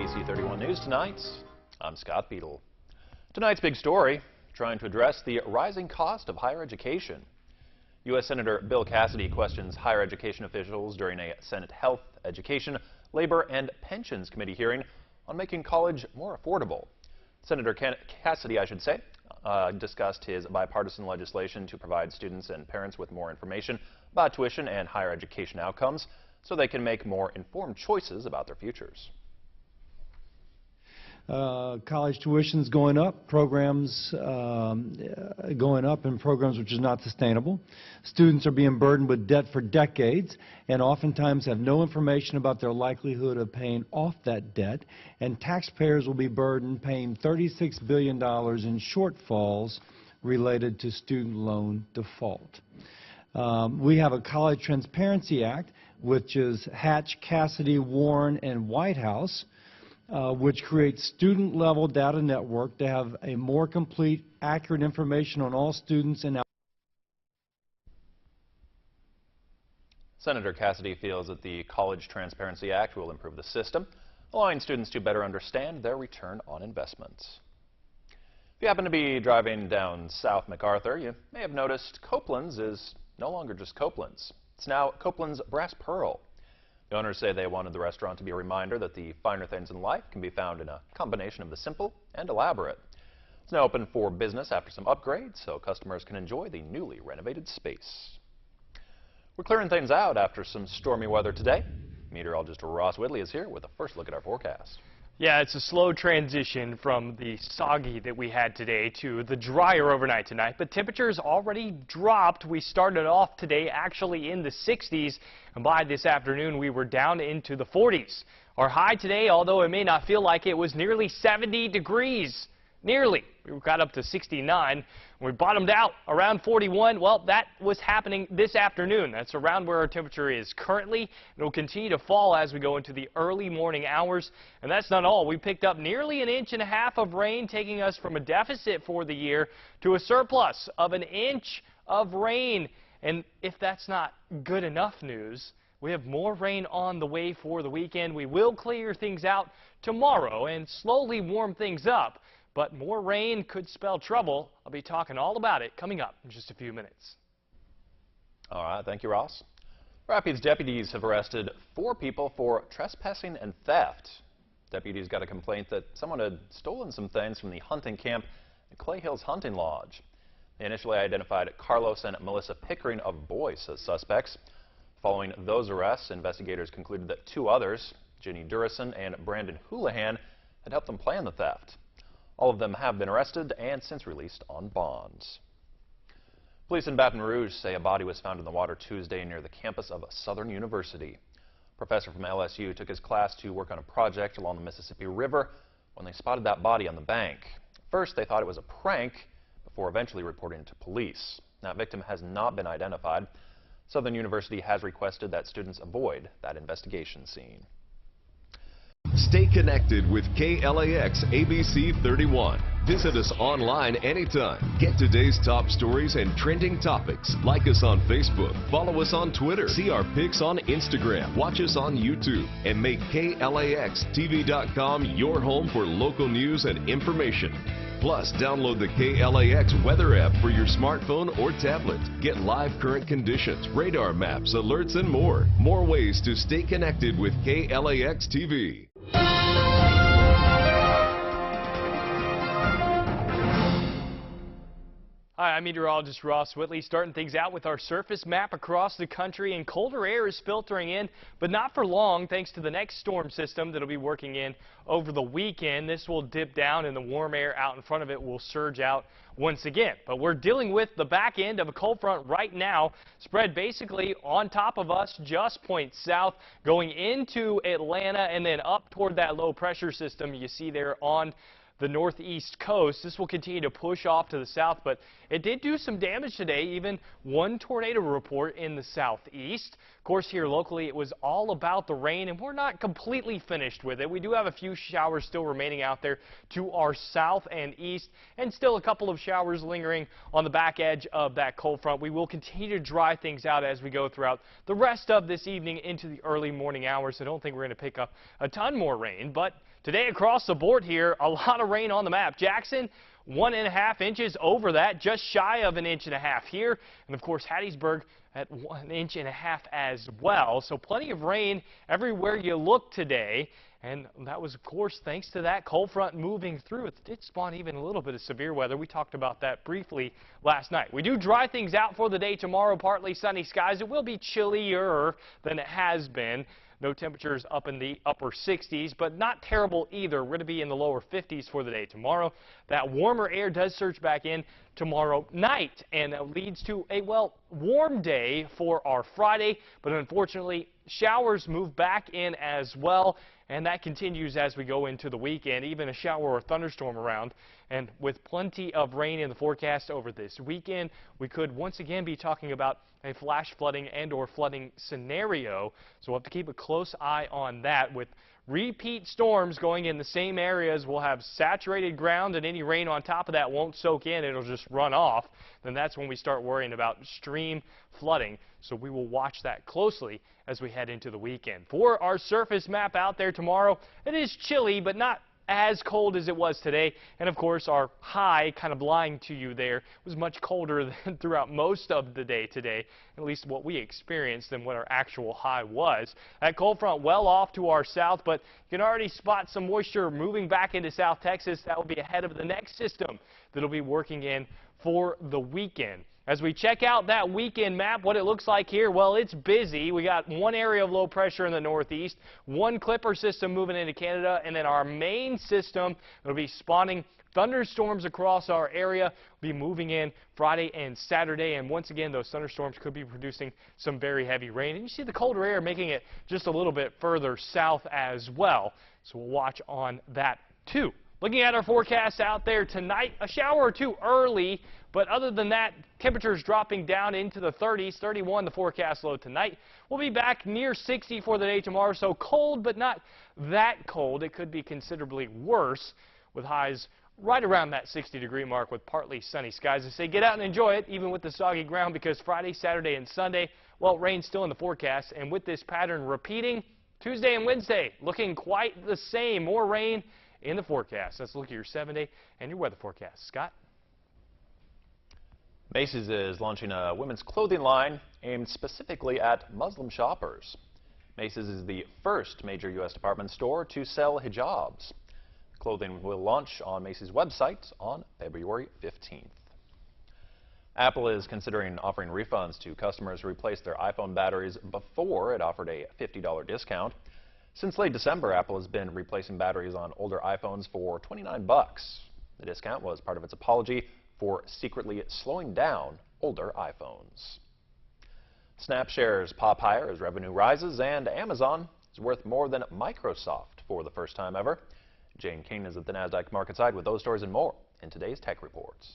ABC31 News tonight. I'm Scott Beadle. Tonight's big story, trying to address the rising cost of higher education. U.S. Senator Bill Cassidy questions higher education officials during a Senate Health, Education, Labor, and Pensions Committee hearing on making college more affordable. Senator Cassidy, discussed his bipartisan legislation to provide students and parents with more information about tuition and higher education outcomes so they can make more informed choices about their futures. College tuition's going up, programs going up, and programs which is not sustainable. Students are being burdened with debt for decades and oftentimes have no information about their likelihood of paying off that debt, and taxpayers will be burdened paying $36 billion in shortfalls related to student loan default. We have a College Transparency Act, which is Hatch, Cassidy, Warren, and White House, which creates student-level data network to have a more complete, accurate information on all students and Senator Cassidy feels that the College Transparency Act will improve the system, allowing students to better understand their return on investments. If you happen to be driving down South MacArthur, you may have noticed Copeland's is no longer just Copeland's. It's now Copeland's Brass Pearl. The owners say they wanted the restaurant to be a reminder that the finer things in life can be found in a combination of the simple and elaborate. It's now open for business after some upgrades, so customers can enjoy the newly renovated space. We're clearing things out after some stormy weather today. Meteorologist Ross Whitley is here with a first look at our forecast. Yeah, it's a slow transition from the soggy that we had today to the drier overnight tonight, but temperatures already dropped. We started off today actually in the 60s, and by this afternoon we were down into the 40s. Our high today, although it may not feel like it, was nearly 70 degrees. Nearly. We got up to 69. We bottomed out around 41. Well, that was happening this afternoon. That's around where our temperature is currently. It will continue to fall as we go into the early morning hours. And that's not all. We picked up nearly 1.5 inches of rain, taking us from a deficit for the year to a surplus of 1 inch of rain. And if that's not good enough news, we have more rain on the way for the weekend. We will clear things out tomorrow and slowly warm things up. But more rain could spell trouble. I'll be talking all about it coming up in just a few minutes. All right, thank you, Ross. Rapids deputies have arrested 4 people for trespassing and theft. Deputies got a complaint that someone had stolen some things from the hunting camp at Clay Hills Hunting Lodge. They initially identified Carlos and Melissa Pickering of Boyce as suspects. Following those arrests, investigators concluded that 2 others, Ginny Durison and Brandon Houlihan, had helped them plan the theft. All of them have been arrested and since released on bonds. Police in Baton Rouge say a body was found in the water Tuesday near the campus of Southern University. A professor from LSU took his class to work on a project along the Mississippi River when they spotted that body on the bank. First, they thought it was a prank before eventually reporting it to police. That victim has not been identified. Southern University has requested that students avoid that investigation scene. Stay connected with KLAX ABC31. Visit us online anytime. Get today's top stories and trending topics. Like us on Facebook. Follow us on Twitter. See our pics on Instagram. Watch us on YouTube. And make KLAXTV.com your home for local news and information. Plus, download the KLAX weather app for your smartphone or tablet. Get live current conditions, radar maps, alerts, and more. More ways to stay connected with KLAX TV. Hi, I'm meteorologist Ross Whitley, starting things out with our surface map across the country, and colder air is filtering in, but not for long thanks to the next storm system that will be working in over the weekend. This will dip down and the warm air out in front of it will surge out once again. But we're dealing with the back end of a cold front right now, spread basically on top of us, just points south, going into Atlanta and then up toward that low pressure system you see there on the northeast coast. This will continue to push off to the south, but it did do some damage today, even one tornado report in the southeast. Of course, here locally, it was all about the rain, and we're not completely finished with it. We do have a few showers still remaining out there to our south and east, and still a couple of showers lingering on the back edge of that cold front. We will continue to dry things out as we go throughout the rest of this evening into the early morning hours. I don't think we're going to pick up a ton more rain, but today across the board here, a lot of rain on the map. Jackson, 1.5 inches over that, just shy of 1.5 inches here. And of course, Hattiesburg at 1.5 inches as well. So plenty of rain everywhere you look today. And that was, of course, thanks to that cold front moving through. It did spawn even a little bit of severe weather. We talked about that briefly last night. We do dry things out for the day tomorrow. Partly sunny skies. It will be chillier than it has been. No temperatures up in the upper 60s, but not terrible either. We're going to be in the lower 50s for the day tomorrow. That warmer air does surge back in tomorrow night, and it leads to a, well, warm day for our Friday, but unfortunately, showers move back in as well, and that continues as we go into the weekend, even a shower or thunderstorm around. And with plenty of rain in the forecast over this weekend, we could once again be talking about a flash flooding and or flooding scenario. So we'll have to keep a close eye on that. With repeat storms going in the same areas, we'll have saturated ground, and any rain on top of that won't soak in. It'll just run off. Then that's when we start worrying about stream flooding. So we will watch that closely as we head into the weekend. For our surface map out there tomorrow, it is chilly, but not as cold as it was today. And of course, our high, kind of lying to you there, was much colder than throughout most of the day today, at least what we experienced, than what our actual high was. That cold front well off to our south, but you can already spot some moisture moving back into South Texas. That will be ahead of the next system that will be working in for the weekend. As we check out that weekend map, what it looks like here, well, it's busy. We got one area of low pressure in the northeast, one clipper system moving into Canada, and then our main system will be spawning thunderstorms across our area. Will be moving in Friday and Saturday, and once again, those thunderstorms could be producing some very heavy rain. And you see the colder air making it just a little bit further south as well. So we'll watch on that too. Looking at our forecast out there tonight, a shower or two early, but other than that, temperatures dropping down into the 30s, 31 the forecast low tonight. We'll be back near 60 for the day tomorrow, so cold, but not that cold. It could be considerably worse with highs right around that 60-degree mark with partly sunny skies. I say get out and enjoy it, even with the soggy ground, because Friday, Saturday, and Sunday, well, rain's still in the forecast, and with this pattern repeating, Tuesday and Wednesday looking quite the same. More rain in the forecast. Let's look at your 7-day and your weather forecast. Scott? Macy's is launching a women's clothing line aimed specifically at Muslim shoppers. Macy's is the first major U.S. department store to sell hijabs. Clothing will launch on Macy's website on February 15th. Apple is considering offering refunds to customers who replace their iPhone batteries before it offered a $50 discount. Since late December, Apple has been replacing batteries on older iPhones for $29. The discount was part of its apology for secretly slowing down older iPhones. Snap shares pop higher as revenue rises, and Amazon is worth more than Microsoft for the first time ever. Jane King is at the NASDAQ market side with those stories and more in today's Tech Reports.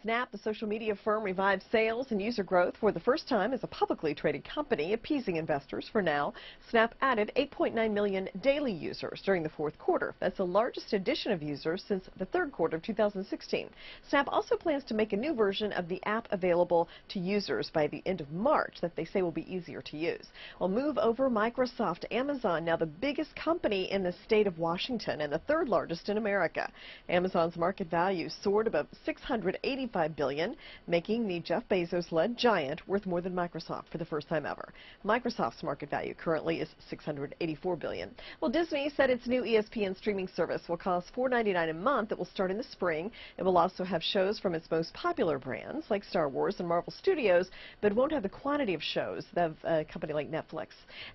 Snap, the social media firm, revived sales and user growth for the first time as a publicly traded company, appeasing investors for now. Snap added 8.9 million daily users during the fourth quarter. That's the largest addition of users since the third quarter of 2016. Snap also plans to make a new version of the app available to users by the end of March that they say will be easier to use. Well, move over Microsoft, Amazon, now the biggest company in the state of Washington and the third largest in America. Amazon's market value soared above $685 billion, making the Jeff Bezos-led giant worth more than Microsoft for the first time ever. Microsoft's market value currently is $684 billion. Well, Disney said its new ESPN streaming service will cost $4.99 a month. It will start in the spring. It will also have shows from its most popular brands like Star Wars and Marvel Studios, but won't have the quantity of shows of a company like Netflix.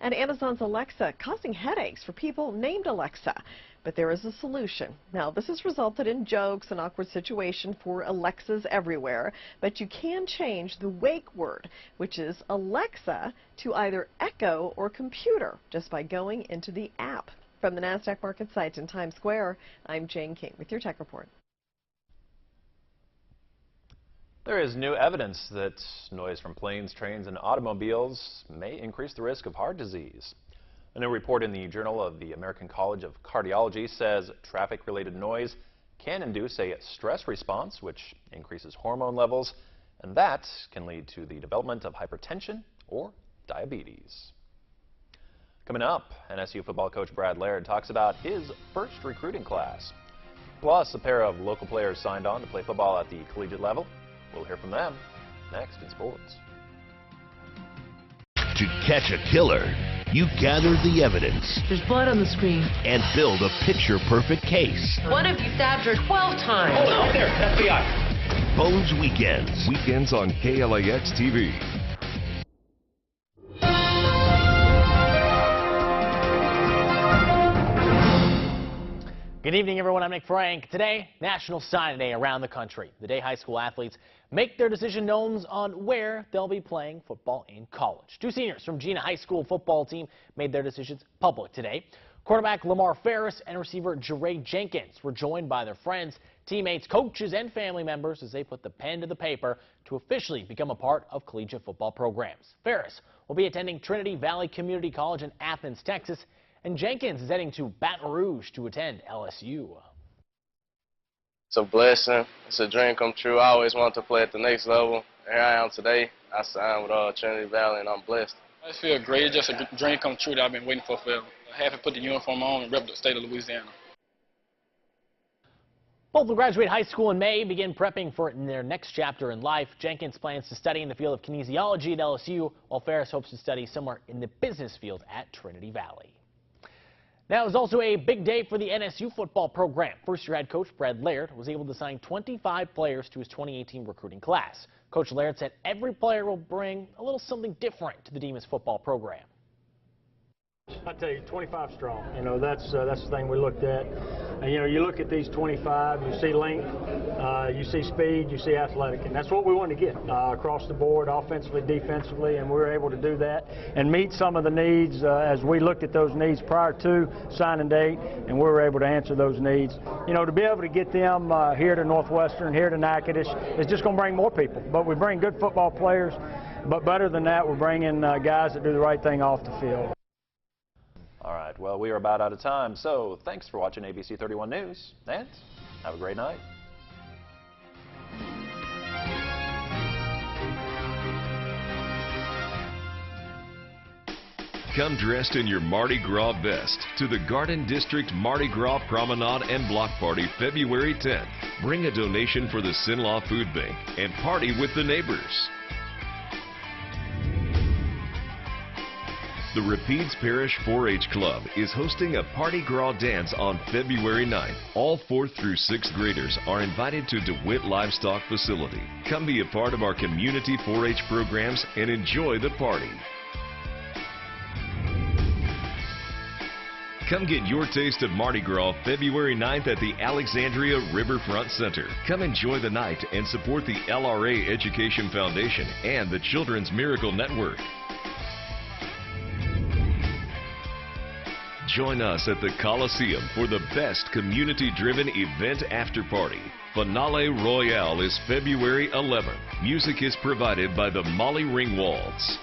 And Amazon's Alexa causing headaches for people named Alexa. But there is a solution. Now, this has resulted in jokes and awkward situations for Alexas everywhere, but you can change the wake word, which is Alexa, to either Echo or computer just by going into the app. From the NASDAQ market site in Times Square, I'm Jane King with your Tech Report. There is new evidence that noise from planes, trains, and automobiles may increase the risk of heart disease. A new report in the Journal of the American College of Cardiology says traffic-related noise can induce a stress response, which increases hormone levels, and that can lead to the development of hypertension or diabetes. Coming up, NSU football coach Brad Laird talks about his first recruiting class. Plus, a pair of local players signed on to play football at the collegiate level. We'll hear from them next in sports. To catch a killer, you gather the evidence There's blood on the screen. and build a picture-perfect case. One of you stabbed her 12 times. Hold on, up there, FBI. Bones Weekends. Weekends on KLAX TV. Good evening, everyone. I'm Nick Frank. Today, National Signing Day around the country. The day high school athletes make their decision known on where they'll be playing football in college. Two seniors from Gina High School football team made their decisions public today. Quarterback Lamar Ferris and receiver Jeray Jenkins were joined by their friends, teammates, coaches, and family members as they put the pen to the paper to officially become a part of collegiate football programs. Ferris will be attending Trinity Valley Community College in Athens, Texas, and Jenkins is heading to Baton Rouge to attend LSU. It's a blessing. It's a dream come true. I always wanted to play at the next level. Here I am today. I signed with Trinity Valley, and I'm blessed. I just feel great. It's just a dream come true that I've been waiting for forever. Happy to put the uniform on and rep the state of Louisiana. Both will graduate high school in May, begin prepping for their next chapter in life. Jenkins plans to study in the field of kinesiology at LSU, while Ferris hopes to study somewhere in the business field at Trinity Valley. Now, it was also a big day for the NSU football program. First-year head coach Brad Laird was able to sign 25 players to his 2018 recruiting class. Coach Laird said every player will bring a little something different to the Demas football program. I tell you, 25 strong. You know, that's the thing we looked at. And, you know, you look at these 25, you see length, you see speed, you see athletic, and that's what we want to get across the board, offensively, defensively, and we were able to do that and meet some of the needs as we looked at those needs prior to signing day, and we were able to answer those needs. You know, to be able to get them here to Northwestern, here to Natchitoches, is just going to bring more people. But we bring good football players, but better than that, we're bringing guys that do the right thing off the field. All right, well, we are about out of time, so thanks for watching ABC 31 News, and have a great night. Come dressed in your Mardi Gras best to the Garden District Mardi Gras Promenade and Block Party February 10th. Bring a donation for the Sinlaw Food Bank and party with the neighbors. The Rapides Parish 4-H Club is hosting a Party Gras dance on February 9th. All 4th through 6th graders are invited to DeWitt Livestock Facility. Come be a part of our community 4-H programs and enjoy the party. Come get your taste of Mardi Gras February 9th at the Alexandria Riverfront Center. Come enjoy the night and support the LRA Education Foundation and the Children's Miracle Network. Join us at the Coliseum for the best community-driven event after party. Finale Royale is February 11th. Music is provided by the Molly Ringwalds.